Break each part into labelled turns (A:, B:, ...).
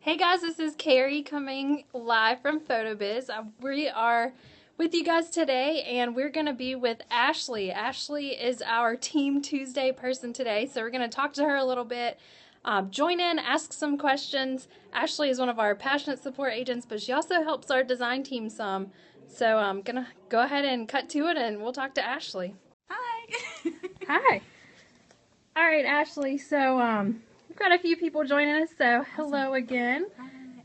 A: Hey guys, this is Carrie coming live from PhotoBiz. We are with you guys today, and we're going to be with Ashlie. Ashlie is our Team Tuesday person today, so we're going to talk to her a little bit, join in, ask some questions. Ashlie is one of our passionate support agents, but she also helps our design team some. So I'm going to go ahead and cut to it, and we'll talk to Ashlie.
B: Hi.
A: Hi. All right, Ashlie. So we've got a few people joining us, so hello again.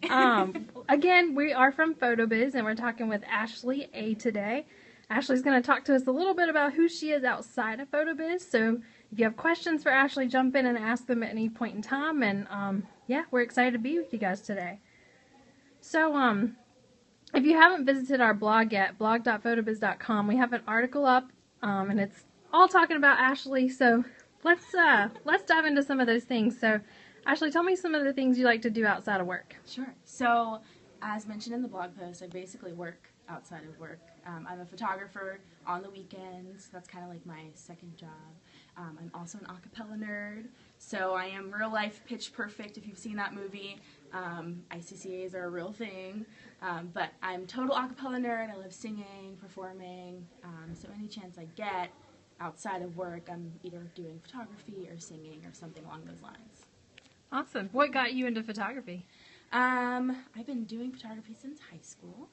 B: Hi.
A: Again, we are from PhotoBiz, and we're talking with Ashlie A today. Ashlie's going to talk to us a little bit about who she is outside of PhotoBiz. So if you have questions for Ashlie, jump in and ask them at any point in time. And yeah, we're excited to be with you guys today. So if you haven't visited our blog yet, blog.photobiz.com, we have an article up, and it's all talking about Ashlie. So let's dive into some of those things. So Ashlie, tell me some of the things you like to do outside of work.
B: Sure. So, as mentioned in the blog post, I basically work outside of work. I'm a photographer on the weekends. That's kind of like my second job. I'm also an acapella nerd. So I am real life Pitch Perfect. If you've seen that movie, ICCAs are a real thing. But I'm total acapella nerd. I love singing, performing. So any chance I get outside of work, I'm either doing photography or singing or something along those lines.
A: Awesome. What got you into photography?
B: I've been doing photography since high school,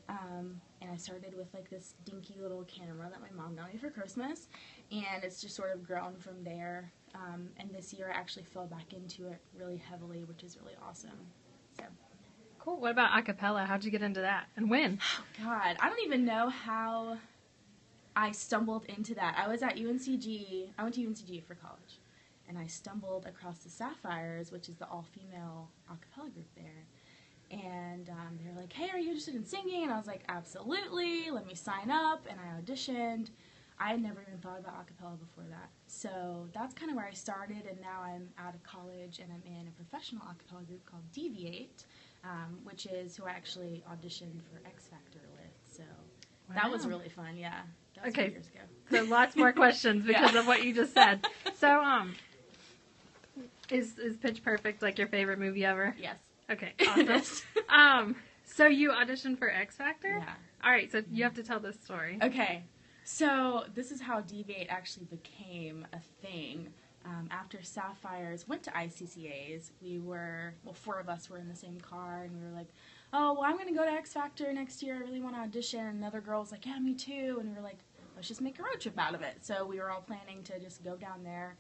B: and I started with like this dinky little camera that my mom got me for Christmas, and it's just sort of grown from there, and this year I actually fell back into it really heavily, which is really awesome. So.
A: Cool. What about acapella? How'd you get into that, and when?
B: Oh, God, I don't even know how I stumbled into that. I was at UNCG. I went to UNCG for college. And I stumbled across the Sapphires, which is the all-female a cappella group there. And they were like, hey, are you interested in singing? And I was like, absolutely, let me sign up. And I auditioned. I had never even thought about a cappella before that. So that's kind of where I started, and now I'm out of college, and I'm in a professional a cappella group called Deviate, which is who I actually auditioned for X Factor with. So that was really fun, yeah. That was 4 years ago.
A: So lots more questions because of what you just said. So, Is Pitch Perfect like your favorite movie ever?
B: Yes.
A: Okay, awesome. So you auditioned for X Factor?
B: Yeah.
A: All right, so you have to tell this story.
B: Okay. So this is how Deviate actually became a thing. After Sapphires went to ICCAs, four of us were in the same car, and we were like, oh, well, I'm going to go to X Factor next year. I really want to audition. And another girl was like, yeah, me too. And we were like, let's just make a road trip out of it. So we were all planning to just go down there.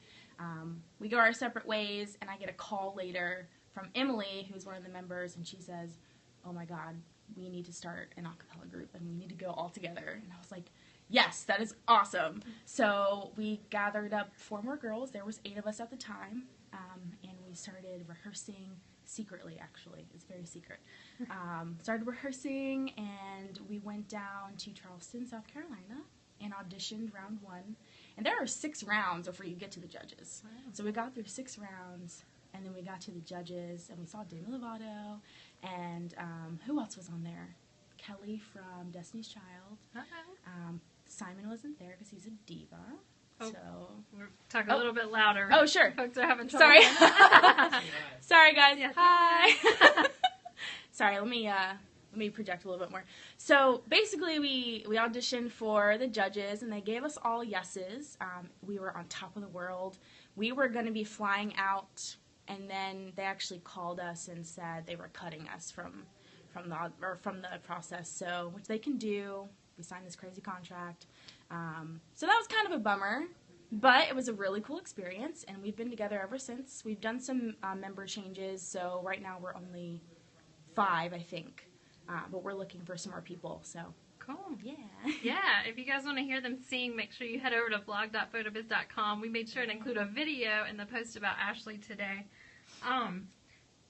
B: We go our separate ways, and I get a call later from Emily, who's one of the members, and she says, oh my God, we need to start an a cappella group, and we need to go all together. And I was like, yes, that is awesome. So we gathered up 4 more girls. There was 8 of us at the time, and we started rehearsing secretly, actually. It's very secret. Started rehearsing, and we went down to Charleston, South Carolina, and auditioned round 1. And there are 6 rounds before you get to the judges. Wow. So we got through 6 rounds, and then we got to the judges, and we saw Demi Lovato, and who else was on there? Kelly from Destiny's Child. Simon wasn't there because he's a diva.
A: Oh,
B: so
A: we're talking a little bit louder.
B: Oh, sure.
A: Folks are having trouble.
B: Sorry. Sorry, guys.
A: Yes.
B: Hi. Sorry, let me project a little bit more. So basically, we auditioned for the judges, and they gave us all yeses. We were on top of the world. We were going to be flying out, and then they actually called us and said they were cutting us from the process. So, which they can do. We signed this crazy contract. So that was kind of a bummer, but it was a really cool experience, and we've been together ever since. We've done some member changes, so right now we're only 5, I think. But we're looking for some more people, so.
A: Cool.
B: Yeah.
A: Yeah, if you guys want to hear them sing, make sure you head over to blog.photobiz.com. We made sure to include a video in the post about Ashlie today.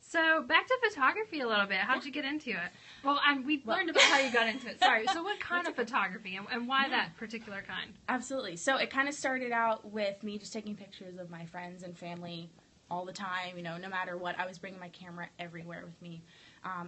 A: So back to photography a little bit. How'd you get into it? Well, we've learned about how you got into it. Sorry. So what kind of photography, and why that particular kind?
B: Absolutely. So it kind of started out with me just taking pictures of my friends and family all the time, no matter what. I was bringing my camera everywhere with me.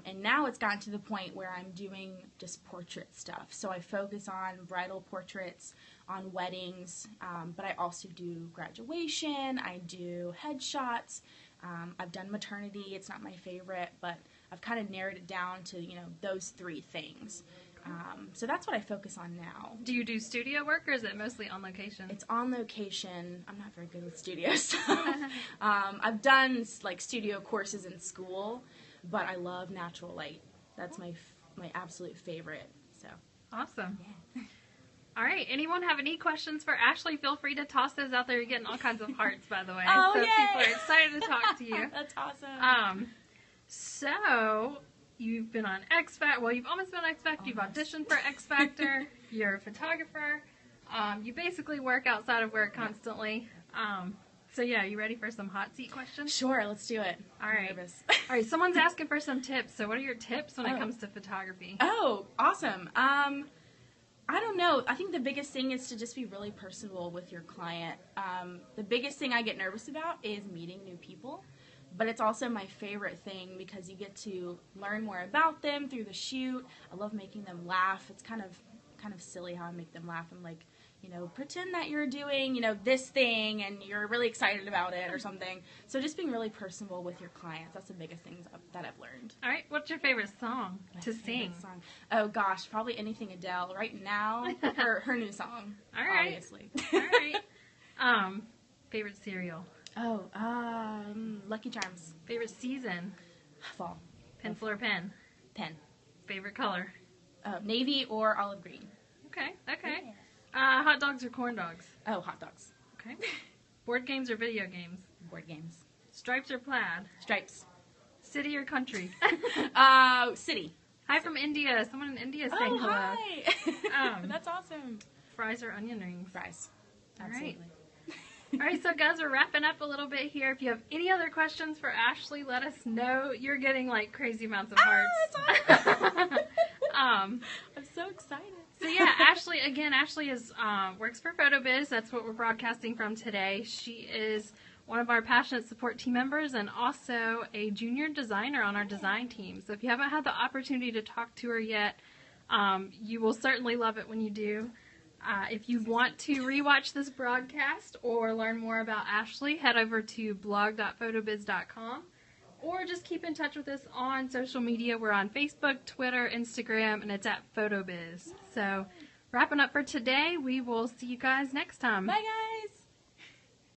B: And now it's gotten to the point where I'm doing just portrait stuff. So I focus on bridal portraits, on weddings, but I also do graduation, I do headshots, I've done maternity. It's not my favorite, but I've kind of narrowed it down to, those 3 things. So that's what I focus on now.
A: Do you do studio work, or is it mostly on location?
B: It's on location. I'm not very good with studios. So, I've done studio courses in school, but I love natural light. That's my absolute favorite. So
A: awesome.
B: Yeah.
A: All right. Anyone have any questions for Ashlie? Feel free to toss those out there. You're getting all kinds of hearts, by the way.
B: Oh,
A: so
B: yay!
A: people are excited to talk to you.
B: That's awesome.
A: So you've been on X Factor. Well, you've almost been on X Factor. You've auditioned for X Factor. You're a photographer. You basically work outside of work constantly. So yeah, you ready for some hot seat questions?
B: Sure, let's do it.
A: All right.
B: I'm nervous.
A: All right. Someone's asking for some tips. So what are your tips when it comes to photography?
B: Oh, awesome. I don't know. I think the biggest thing is to just be really personable with your client. The biggest thing I get nervous about is meeting new people. But it's also my favorite thing because you get to learn more about them through the shoot. I love making them laugh. It's kind of silly how I make them laugh. I'm like, pretend that you're doing, this thing and you're really excited about it or something. So just being really personable with your clients. That's the biggest thing that I've learned.
A: All right. What's your favorite song to sing?
B: Song. Oh, gosh. Probably anything Adele. Right now, her new song.
A: All right.
B: Obviously.
A: All right. Favorite cereal?
B: Oh, Lucky Charms.
A: Favorite season?
B: Fall.
A: Pencil or pen?
B: Pen.
A: Favorite color?
B: Navy or olive green.
A: Okay.
B: Yeah.
A: Hot dogs or corn dogs?
B: Oh, hot dogs.
A: Okay. Board games or video games?
B: Board games.
A: Stripes or plaid?
B: Stripes.
A: City or country?
B: City.
A: Hi from India. Someone in India is saying hello.
B: Hi. That's awesome.
A: Fries or onion rings?
B: Fries.
A: All
B: Absolutely.
A: right. All right, so guys, we're wrapping up a little bit here. If you have any other questions for Ashlie, let us know. You're getting crazy amounts of hearts.
B: That's awesome. I'm so excited.
A: So yeah, Ashlie is works for PhotoBiz. That's what we're broadcasting from today. She is one of our passionate support team members and also a junior designer on our design team. So if you haven't had the opportunity to talk to her yet, you will certainly love it when you do. If you want to rewatch this broadcast or learn more about Ashlie, head over to blog.photobiz.com or just keep in touch with us on social media. We're on Facebook, Twitter, Instagram, and it's at PhotoBiz. So wrapping up for today, we will see you guys next time.
B: Bye, guys.